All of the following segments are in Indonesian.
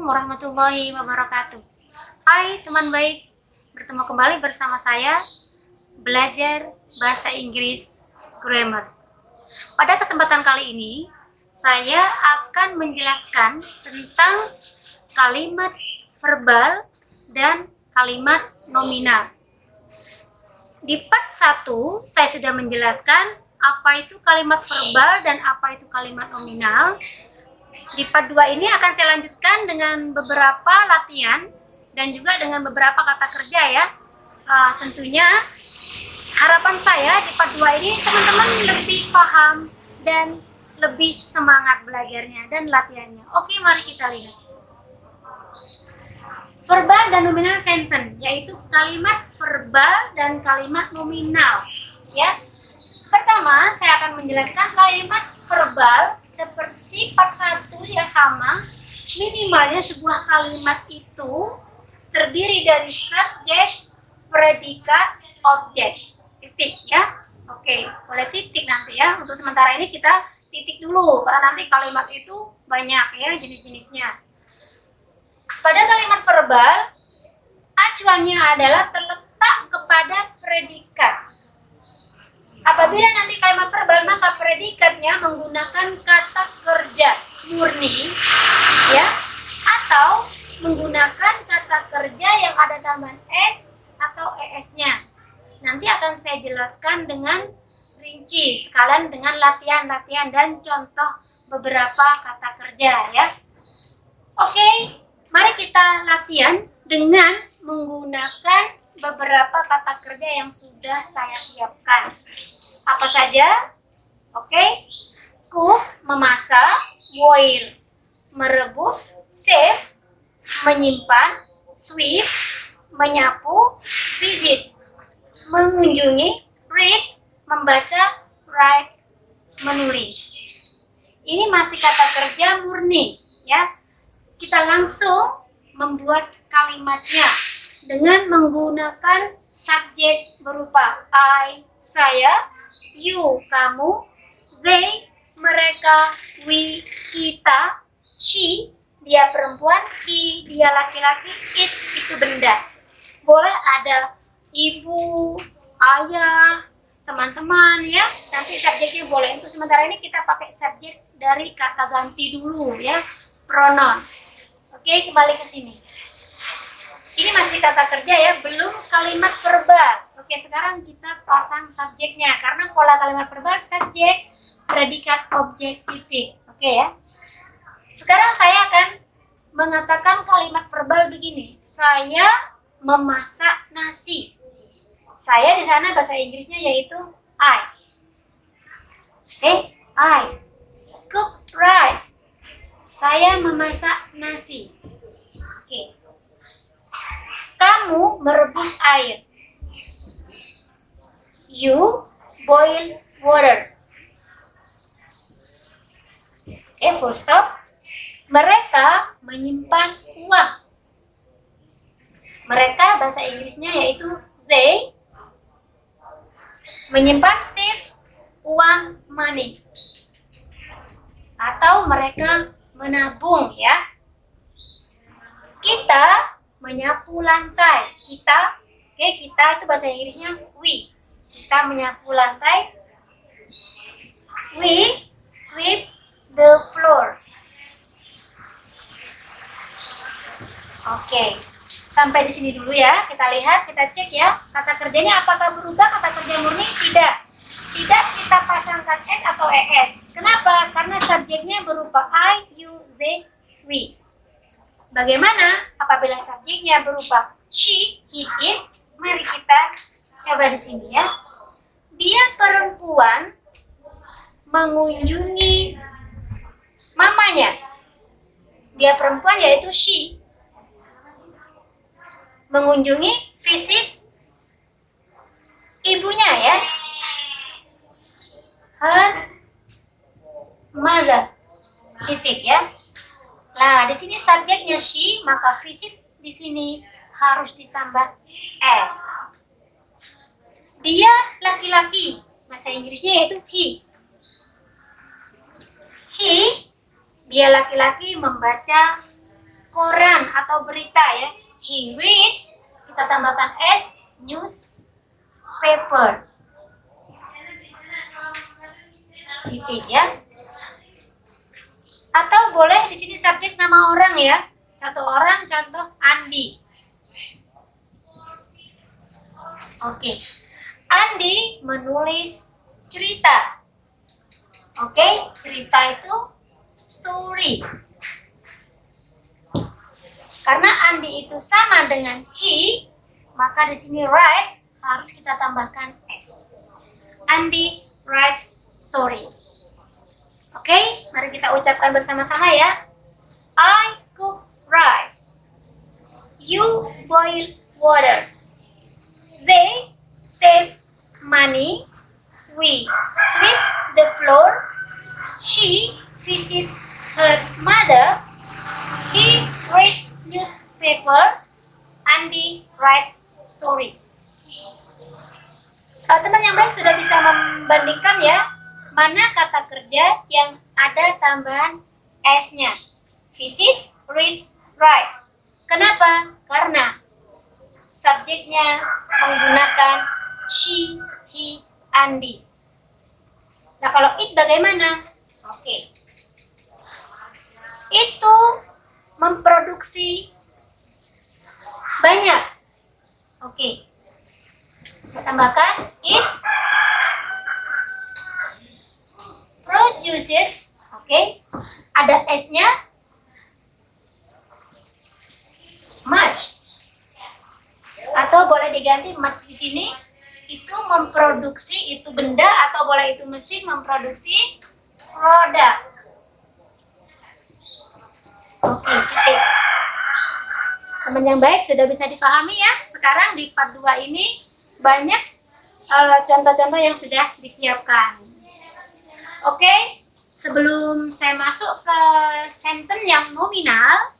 Assalamualaikum warahmatullahi wabarakatuh. Hai teman baik, bertemu kembali bersama saya belajar bahasa Inggris grammar. Pada kesempatan kali ini, saya akan menjelaskan tentang kalimat verbal dan kalimat nominal. Di part 1, saya sudah menjelaskan apa itu kalimat verbal dan apa itu kalimat nominal. Di part 2 ini akan saya lanjutkan dengan beberapa latihan dan juga dengan beberapa kata kerja ya. Tentunya harapan saya di part 2 ini teman-teman lebih paham dan lebih semangat belajarnya dan latihannya. Oke, mari kita lihat. Verbal dan nominal sentence, yaitu kalimat verbal dan kalimat nominal ya. Pertama, saya akan menjelaskan kalimat verbal seperti part 1 yang sama. Minimalnya sebuah kalimat itu terdiri dari subjek, predikat, objek. Titik ya. Oke, boleh titik nanti ya. Untuk sementara ini kita titik dulu karena nanti kalimat itu banyak ya jenis-jenisnya. Pada kalimat verbal, acuannya adalah terletak kepada predikat. Apabila nanti kalimat verbal, maka predikatnya menggunakan kata kerja murni ya, atau menggunakan kata kerja yang ada tambahan s atau es-nya. Nanti akan saya jelaskan dengan rinci sekalian dengan latihan-latihan dan contoh beberapa kata kerja ya. Oke, mari kita latihan dengan menggunakan beberapa kata kerja yang sudah saya siapkan. Apa saja? Oke, cook, memasak, boil, merebus, save, menyimpan, sweep, menyapu, visit, mengunjungi, read, membaca, write, menulis. Ini masih kata kerja murni ya. Kita langsung membuat kalimatnya dengan menggunakan subjek berupa I, saya, you, kamu, they, mereka, we, kita, she, dia perempuan, he, dia laki-laki, it, itu benda. Boleh ada ibu, ayah, teman-teman ya. Nanti subjeknya boleh. Untuk sementara ini kita pakai subjek dari kata ganti dulu ya, pronoun. Oke, kembali ke sini. Ini masih kata kerja ya, belum kalimat verbal. Oke, sekarang kita pasang subjeknya. Karena pola kalimat verbal, subjek, predikat, objek, titik. Oke ya. Sekarang saya akan mengatakan kalimat verbal begini. Saya memasak nasi. Saya di sana bahasa Inggrisnya yaitu I. I cook rice. Saya memasak nasi. Oke. Kamu merebus air. You boil water. Full stop. Mereka menyimpan uang. Mereka bahasa Inggrisnya yaitu they menyimpan save uang money. Atau mereka menabung ya. Kita menyapu lantai. Kita itu bahasa Inggrisnya we. Kita menyapu lantai. We sweep the floor. Oke, sampai di sini dulu ya. Kita lihat, kita cek ya. Kata kerjanya apakah berubah? Kata kerja murni tidak. Tidak kita pasangkan s atau es. Kenapa? Karena subjeknya berupa I, you, they, we. Bagaimana apabila subjeknya berupa she, he, it? Mari kita coba di sini ya. Dia perempuan mengunjungi mamanya. Dia perempuan yaitu she. Mengunjungi, visit ibunya ya. Her mother. Titik ya. Nah, di sini subjeknya she, maka visit di sini harus ditambah s. Dia laki-laki, bahasa Inggrisnya yaitu he. He, dia laki-laki membaca koran atau berita ya. He reads, kita tambahkan s, newspaper. Titik ya. Atau boleh di sini subjek nama orang ya. Satu orang, contoh Andi. Oke. Andi menulis cerita. Oke, cerita itu story. Karena Andi itu sama dengan he, maka di sini write harus kita tambahkan s. Andi writes story. Oke, mari kita ucapkan bersama-sama ya. I cook rice. You boil water. They save money. We sweep the floor. She visits her mother. He reads newspaper. Andy writes story. Teman yang baik sudah bisa membandingkan ya, mana kata kerja yang ada tambahan s-nya. Visits, reads, writes. Kenapa? Karena subjeknya menggunakan she, he, Andi. Nah, kalau it bagaimana? Oke. Itu memproduksi banyak. Oke. Saya tambahkan it produces. Oke. Ada s-nya. Much. Atau boleh diganti much di sini. Itu memproduksi, itu benda atau boleh itu mesin memproduksi produk. Oke, titik. Teman yang baik sudah bisa dipahami ya. Sekarang di part 2 ini banyak contoh-contoh yang sudah disiapkan. Oke, sebelum saya masuk ke sentence yang nominal,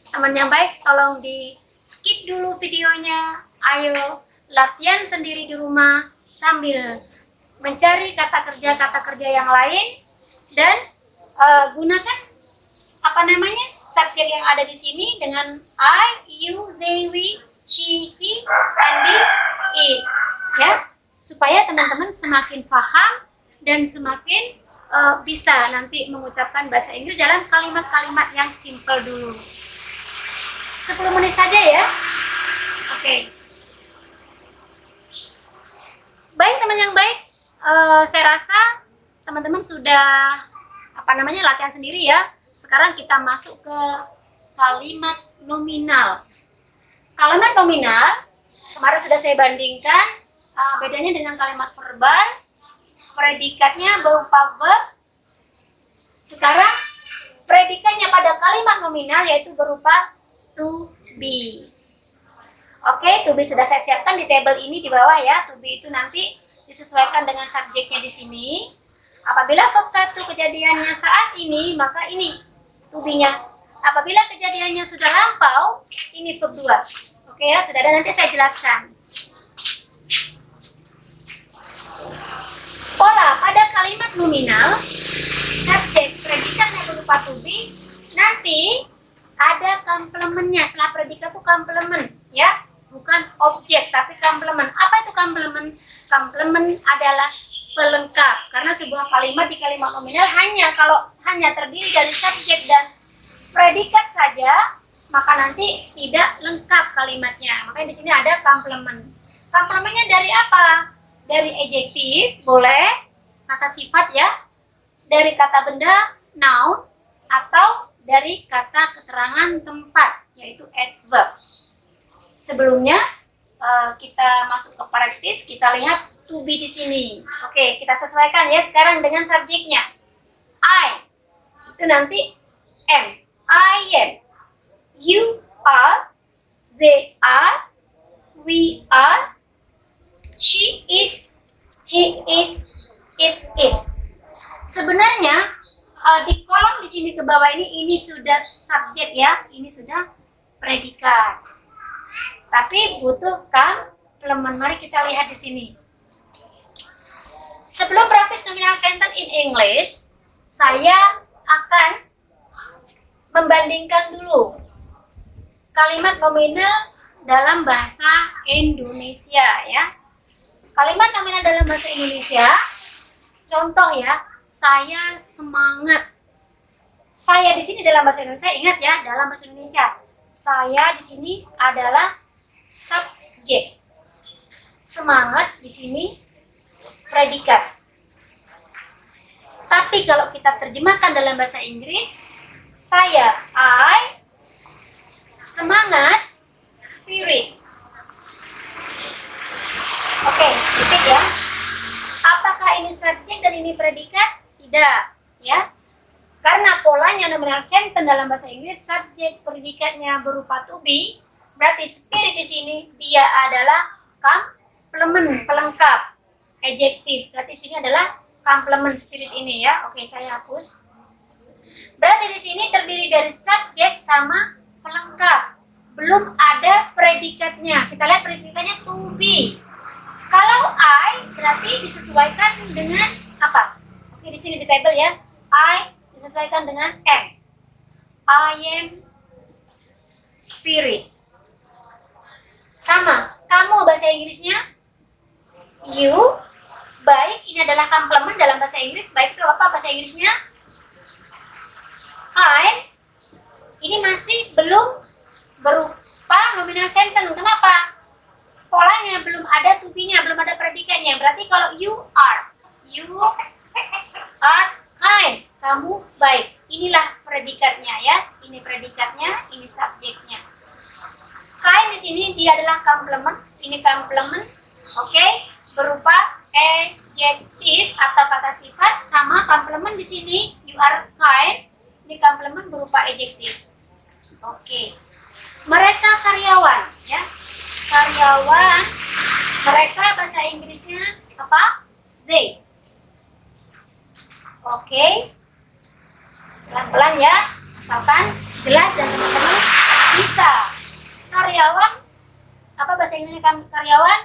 teman yang baik tolong di skip dulu videonya. Ayo latihan sendiri di rumah sambil mencari kata kerja yang lain dan gunakan subjek yang ada di sini dengan I, you, they, we, she, he, and it ya, supaya teman-teman semakin paham dan semakin bisa nanti mengucapkan bahasa Inggris dalam kalimat-kalimat yang simple dulu. 10 menit saja ya. Oke. Baik teman yang baik, saya rasa teman-teman sudah latihan sendiri ya. Sekarang kita masuk ke kalimat nominal. Kalimat nominal kemarin sudah saya bandingkan bedanya dengan kalimat verbal. Predikatnya berupa verb. Sekarang predikatnya pada kalimat nominal yaitu berupa to be. Oke, to be sudah saya siapkan di tabel ini di bawah ya. To be itu nanti disesuaikan dengan subjeknya di sini. Apabila verb 1 kejadiannya saat ini, maka ini to be-nya. Apabila kejadiannya sudah lampau, ini verb 2. Oke ya, sudah ada, nanti saya jelaskan. Pola pada kalimat nominal, subjek predikatnya berupa to be, nanti ada komplemennya. Setelah predikat itu komplemen ya. Bukan objek, tapi komplemen. Apa itu komplemen? Komplemen adalah pelengkap. Karena sebuah kalimat di kalimat nominal kalau hanya terdiri dari subjek dan predikat saja, maka nanti tidak lengkap kalimatnya. Makanya di sini ada komplemen. Komplemennya dari apa? Dari adjektif, boleh, kata sifat ya, dari kata benda, noun, atau dari kata keterangan tempat, yaitu adverb. Sebelumnya kita masuk ke praktis, kita lihat to be di sini. Oke, kita sesuaikan ya sekarang dengan subjeknya. I itu nanti am. I am. You are. They are. We are. She is. He is. It is. Sebenarnya di kolom di sini ke bawah ini sudah subjek ya, ini sudah predikat. Tapi butuh komplemen. Mari kita lihat di sini. Sebelum praktis nominal sentence in English, saya akan membandingkan dulu kalimat nominal dalam bahasa Indonesia ya. Kalimat nominal dalam bahasa Indonesia, contoh ya, saya semangat. Saya di sini dalam bahasa Indonesia, ingat ya, dalam bahasa Indonesia, saya di sini adalah subjek. Semangat di sini predikat. Tapi kalau kita terjemahkan dalam bahasa Inggris, saya, I, semangat, spirit. Oke, titik ya. Apakah ini subjek dan ini predikat? Tidak, ya. Karena polanya nominal sentence dalam bahasa Inggris, subjek predikatnya berupa to be, berarti spirit di sini dia adalah complement, pelengkap, adjektif. Berarti di sini adalah complement spirit ini ya. Oke, saya hapus. Berarti di sini terdiri dari subjek sama pelengkap. Belum ada predikatnya. Kita lihat predikatnya to be. Kalau I berarti disesuaikan dengan apa? Oke, di sini di table ya. I disesuaikan dengan am. I am spirit. Sama. Kamu bahasa Inggrisnya you. Baik, ini adalah complement dalam bahasa Inggris. Baik itu apa bahasa Inggrisnya? Kind. Ini masih belum berupa nominal sentence. Kenapa? Polanya belum ada to be-nya, belum ada predikatnya. Berarti kalau you are kind, kamu baik. Inilah predikatnya ya. Ini predikatnya, ini subjeknya. Kind di sini dia adalah complement, ini complement, oke, berupa adjektif atau kata sifat, sama complement di sini you are kind, ini complement berupa adjektif. Oke. Mereka karyawan ya. Karyawan, mereka bahasa Inggrisnya apa? They. Oke. Pelan-pelan ya, asalkan jelas dan teman-teman bisa. Karyawan, apa bahasa Inggrisnya karyawan?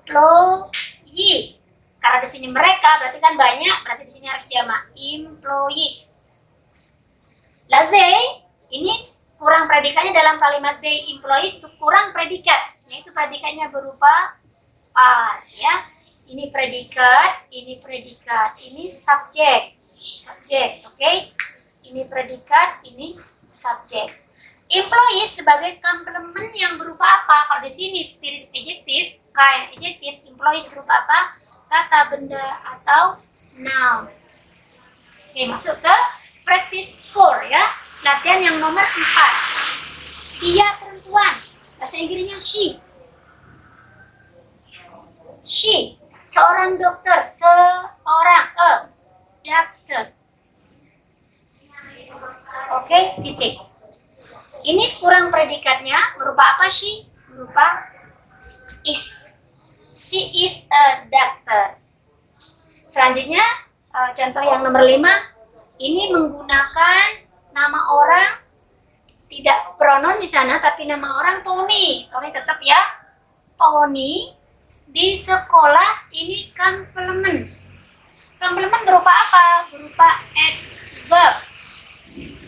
Employee. Karena di sini mereka berarti kan banyak, berarti di sini harus jamak. Employees. Lah they, ini kurang predikatnya dalam kalimat they employees itu kurang predikat, yaitu predikatnya berupa are ya. Ini predikat, ini subjek, oke? Ini predikat, ini subjek. Employees sebagai complement yang berupa apa? Kalau di sini spirit adjektif, kind adjektif, employees berupa apa? Kata, benda atau noun. Oke, masuk ke practice 4 ya. Latihan yang nomor 4. Dia perempuan. Bahasa Inggrisnya she. She. Seorang dokter. Seorang doctor. Oke, titik. Ini kurang predikatnya. Berupa apa she? Berupa is. She is a doctor. Selanjutnya, contoh yang nomor 5. Ini menggunakan nama orang, tidak pronoun di sana, tapi nama orang Tony. Tony tetap ya. Tony di sekolah ini complement. Complement berupa apa? Berupa adverb.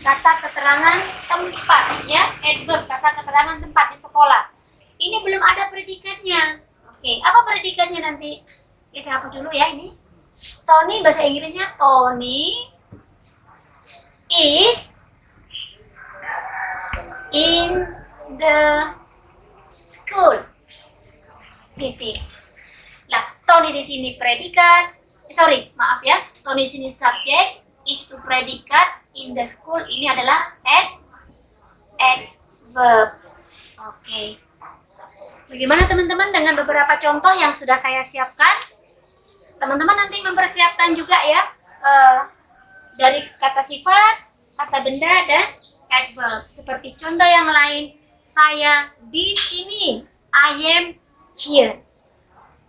Kata keterangan tempat ya. Adverb, kata keterangan tempat di sekolah. Ini belum ada predikatnya. Oke, apa predikatnya nanti? Oke, saya hapus dulu ya ini. Tony bahasa Inggrisnya Tony is in the school. Titik. Nah, Tony di sini predikat. Maaf ya. Tony di sini subjek, is itu predikat, in the school ini adalah adverb. Oke. Bagaimana teman-teman dengan beberapa contoh yang sudah saya siapkan? Teman-teman nanti mempersiapkan juga ya dari kata sifat, kata benda, dan adverb. Seperti contoh yang lain, saya di sini, I am here.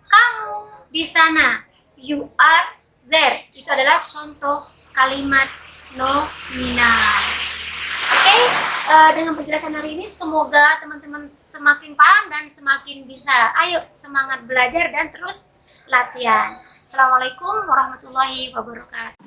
Kamu di sana, you are there. Itu adalah contoh kalimat nominal. Oke, dengan penjelasan hari ini semoga teman-teman semakin paham dan semakin bisa. Ayo semangat belajar dan terus latihan. Assalamualaikum warahmatullahi wabarakatuh.